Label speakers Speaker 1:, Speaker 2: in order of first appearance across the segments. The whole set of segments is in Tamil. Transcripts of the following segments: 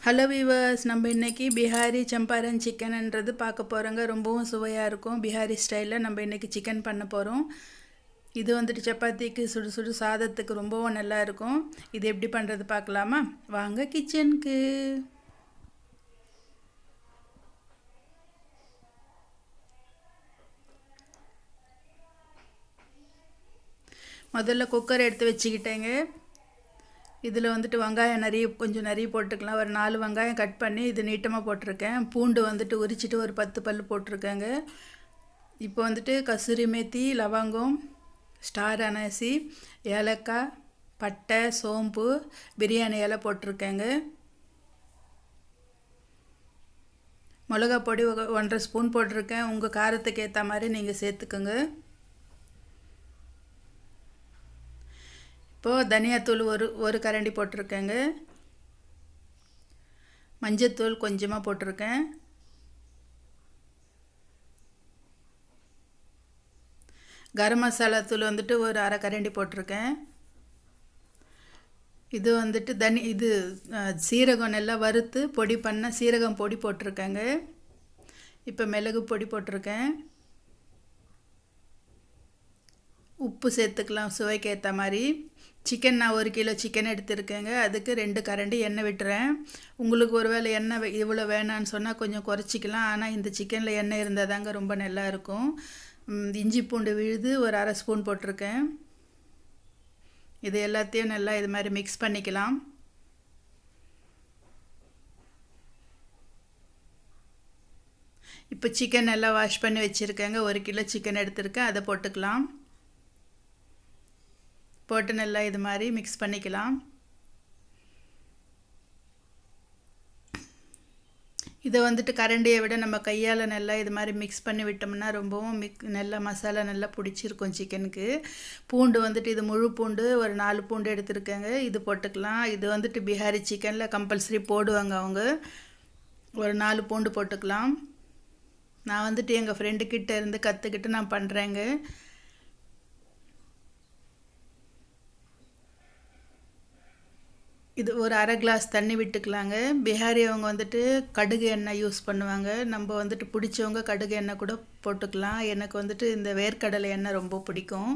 Speaker 1: ஹலோ வீவர்ஸ், நம்ம இன்றைக்கி பிஹாரி சம்பாரன் சிக்கன்ன்றது பார்க்க போகிறோங்க. ரொம்பவும் சுவையாக இருக்கும். பிஹாரி ஸ்டைலில் நம்ம இன்றைக்கி சிக்கன் பண்ண போகிறோம். இது வந்துட்டு சப்பாத்திக்கு சுடு சுடு சாதத்துக்கு ரொம்பவும் நல்லா இருக்கும். இது எப்படி பண்ணுறது பார்க்கலாமா? வாங்க கிச்சனுக்கு. முதல்ல குக்கர் எடுத்து வச்சுக்கிட்டேங்க. இதில் வந்துட்டு வெங்காயம் கொஞ்சம் நிறைய போட்டுக்கலாம். ஒரு 4 வெங்காயம் கட் பண்ணி இது நீட்டமாக போட்டிருக்கேன். பூண்டு வந்துட்டு உரிச்சிட்டு ஒரு 10 பல் போட்டிருக்கேங்க. இப்போ வந்துட்டு கசூரி மேத்தி, லவங்கம், ஸ்டார் அனாசி, ஏலக்காய், பட்டை, சோம்பு, பிரியாணி இலை போட்டிருக்கேங்க. மிளகா பொடி 1.5 ஸ்பூன் போட்டிருக்கேன். உங்கள் காரத்துக்கு ஏற்ற மாதிரி நீங்கள் சேர்த்துக்கோங்க. இப்போது தனியாத்தூள் ஒரு கரண்டி போட்டிருக்கேங்க. மஞ்சத்தூள் கொஞ்சமாக போட்டிருக்கேன். கரம் மசாலா தூள் வந்துட்டு ஒரு அரை கரண்டி போட்டிருக்கேன். இது வந்துட்டு சீரகம் நல்லா வறுத்து பொடி பண்ண சீரகம் பொடி போட்டிருக்கேங்க. இப்போ மிளகு பொடி போட்டிருக்கேன். உப்பு சேர்த்துக்கலாம் சுவைக்கு ஏற்ற மாதிரி. சிக்கன் நான் 1 கிலோ சிக்கன் எடுத்துருக்கேங்க. அதுக்கு 2 கரண்டி எண்ணெய் விட்டுறேன். உங்களுக்கு ஒரு வேளை எண்ணெய் இவ்வளோ வேணான்னு சொன்னால் கொஞ்சம் குறைச்சிக்கலாம். ஆனால் இந்த சிக்கனில் எண்ணெய் இருந்தால் தாங்க ரொம்ப நல்லா இருக்கும். இஞ்சி பூண்டு விழுது ஒரு அரை ஸ்பூன் போட்டிருக்கேன். இது எல்லாத்தையும் நல்லா இது மாதிரி மிக்ஸ் பண்ணிக்கலாம். இப்போ சிக்கன் நல்லா வாஷ் பண்ணி வச்சுருக்கேங்க. 1 கிலோ சிக்கன் எடுத்துருக்கேன். அதை போட்டுக்கலாம். போட்டு நல்லா இது மாதிரி மிக்ஸ் பண்ணிக்கலாம். இதை வந்துட்டு கரண்டியை விட நம்ம கையால் நல்லா இது மாதிரி மிக்ஸ் பண்ணி விட்டோம்னா ரொம்பவும் நல்லா மசாலா நல்லா பிடிச்சிருக்கும் சிக்கனுக்கு. பூண்டு வந்துட்டு இது முழு பூண்டு ஒரு 4 பூண்டு எடுத்துருக்கேங்க. இது போட்டுக்கலாம். இது வந்துட்டு பிஹாரி சிக்கனில் கம்பல்சரி போடுவாங்க அவங்க. ஒரு 4 பூண்டு போட்டுக்கலாம். நான் வந்துட்டு எங்கள் ஃப்ரெண்டுக்கிட்ட இருந்து கற்றுக்கிட்டு நான் பண்ணுறேங்க. இது ஒரு அரை கிளாஸ் தண்ணி விட்டுக்கலாங்க. பிஹாரி அவங்க வந்துட்டு கடுகு எண்ணெய் யூஸ் பண்ணுவாங்க. நம்ம வந்துட்டு பிடிச்சவங்க கடுகு எண்ணெய் கூட போட்டுக்கலாம். எனக்கு வந்துட்டு இந்த வேர்க்கடலை எண்ணெய் ரொம்ப பிடிக்கும்.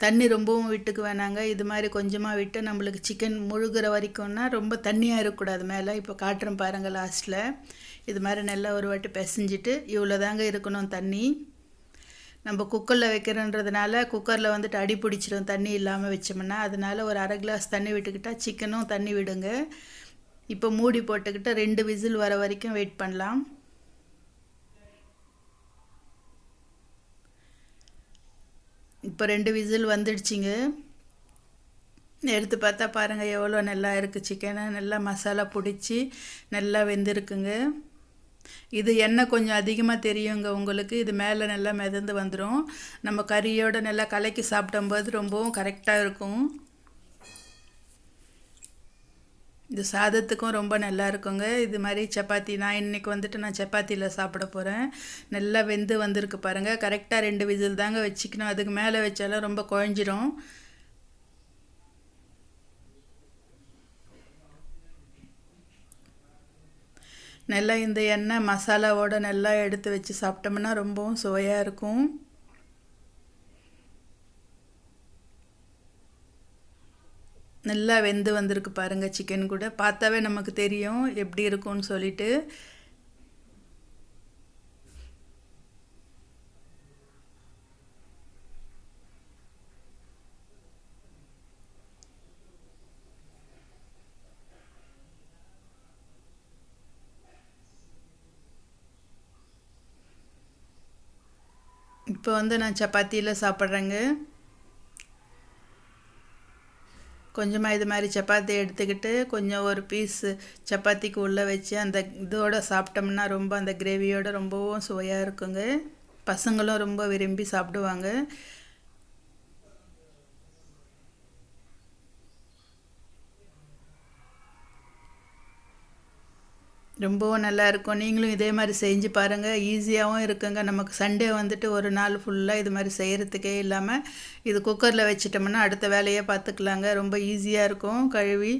Speaker 1: தண்ணி ரொம்பவும் விட்டுக்கு வேணாங்க. இது மாதிரி கொஞ்சமாக விட்டு நம்மளுக்கு சிக்கன் முழுகிற வரைக்கும்னா ரொம்ப தண்ணியாக இருக்கக்கூடாது. மேலே இப்போ காட்டுறேன் பாருங்கள். லாஸ்ட்டில் இது மாதிரி நல்லா ஒரு வாட்டி பிசைஞ்சிட்டு இவ்வளோ தாங்க இருக்கணும் தண்ணி. நம்ம குக்கரில் வைக்கிறன்றதுனால குக்கரில் வந்துட்டு அடி பிடிச்சிடும் தண்ணி இல்லாமல் வச்சோம்னா. அதனால் ஒரு அரை கிளாஸ் தண்ணி விட்டுக்கிட்டால் சிக்கனும் தண்ணி விடுங்க. இப்போ மூடி போட்டுக்கிட்டு 2 விசில் வர வரைக்கும் வெயிட் பண்ணலாம். இப்போ 2 விசில் வந்துடுச்சிங்க. எடுத்து பார்த்தா பாருங்கள் எவ்வளோ நல்லா இருக்குது. சிக்கனை நல்லா மசாலா பிடிச்சி நல்லா வெந்திருக்குங்க. இது எண்ணெய் கொஞ்சம் அதிகமாக தெரியுங்க உங்களுக்கு. இது மேலே நல்லா மிதந்து வந்துடும். நம்ம கறியோடு நல்லா கலக்கி சாப்பிடும்போது ரொம்பவும் கரெக்டாக இருக்கும். இது சாதத்துக்கும் ரொம்ப நல்லா இருக்குங்க. இது மாதிரி சப்பாத்தி நான் இன்றைக்கி வந்துட்டு நான் சப்பாத்தியில் சாப்பிட போகிறேன். நல்லா வெந்து வந்திருக்கு பாருங்கள். கரெக்டாக 2 விசில் தாங்க வச்சுக்கணும். அதுக்கு மேலே வச்சாலும் ரொம்ப குழஞ்சிரும். நல்லா இந்த எண்ணெய் மசாலாவோடு நல்லா எடுத்து வச்சு சாப்பிட்டோம்னா ரொம்பவும் சுவையாக இருக்கும். நல்லா வெந்து வந்திருக்கு பாருங்கள். சிக்கன் கூட பார்த்தாவே நமக்கு தெரியும் எப்படி இருக்கும்னு சொல்லிட்டு. இப்போ நான் சப்பாத்தியில் சாப்பிட்றேங்க. கொஞ்சமாக இது மாதிரி சப்பாத்தி எடுத்துக்கிட்டு கொஞ்சம் ஒரு பீஸு சப்பாத்திக்கு உள்ளே வச்சு அந்த இதோடு சாப்பிட்டோம்னா ரொம்ப அந்த கிரேவியோடு ரொம்பவும் சுவையாக இருக்குங்க. பசங்களும் ரொம்ப விரும்பி சாப்பிடுவாங்க. ரொம்பவும் நல்லாயிருக்கும். நீங்களும் இதே மாதிரி செஞ்சு பாருங்கள். ஈஸியாகவும் இருக்குங்க. நமக்கு சண்டே வந்துட்டு ஒரு நாள் ஃபுல்லாக இது மாதிரி செய்கிறதுக்கே இல்லாமல் இது குக்கரில் வச்சிட்டோம்னா அடுத்த வேலையை பார்த்துக்கலாங்க. ரொம்ப ஈஸியாக இருக்கும். கழுவி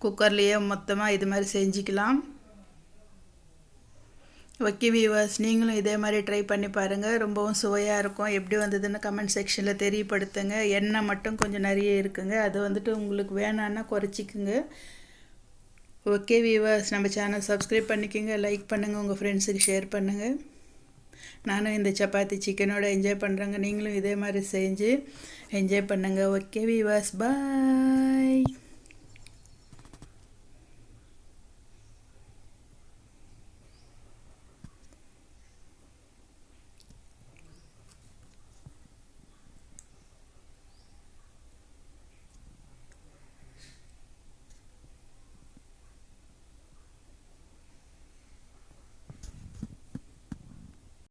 Speaker 1: குக்கர்லேயே மொத்தமாக இது மாதிரி செஞ்சுக்கலாம். ஓகே வியூவர்ஸ், நீங்களும் இதே மாதிரி ட்ரை பண்ணி பாருங்கள். ரொம்பவும் சுவையாக இருக்கும். எப்படி வந்ததுன்னு கமெண்ட் செக்ஷனில் தெரியப்படுத்துங்க. எண்ணெய் மட்டும் கொஞ்சம் நிறைய இருக்குங்க, அது வந்துட்டு உங்களுக்கு வேணான்னா குறைச்சிக்குங்க. ஓகே வியூவர்ஸ், நம்ம சேனல் சப்ஸ்கிரைப் பண்ணிக்கோங்க, லைக் பண்ணுங்கள், உங்கள் ஃப்ரெண்ட்ஸுக்கு ஷேர் பண்ணுங்கள். நானும் இந்த சப்பாத்தி சிக்கனோட என்ஜாய் பண்ணுறேங்க. நீங்களும் இதே மாதிரி செஞ்சு என்ஜாய் பண்ணுங்கள். ஓகே வியூவர்ஸ், பாய்.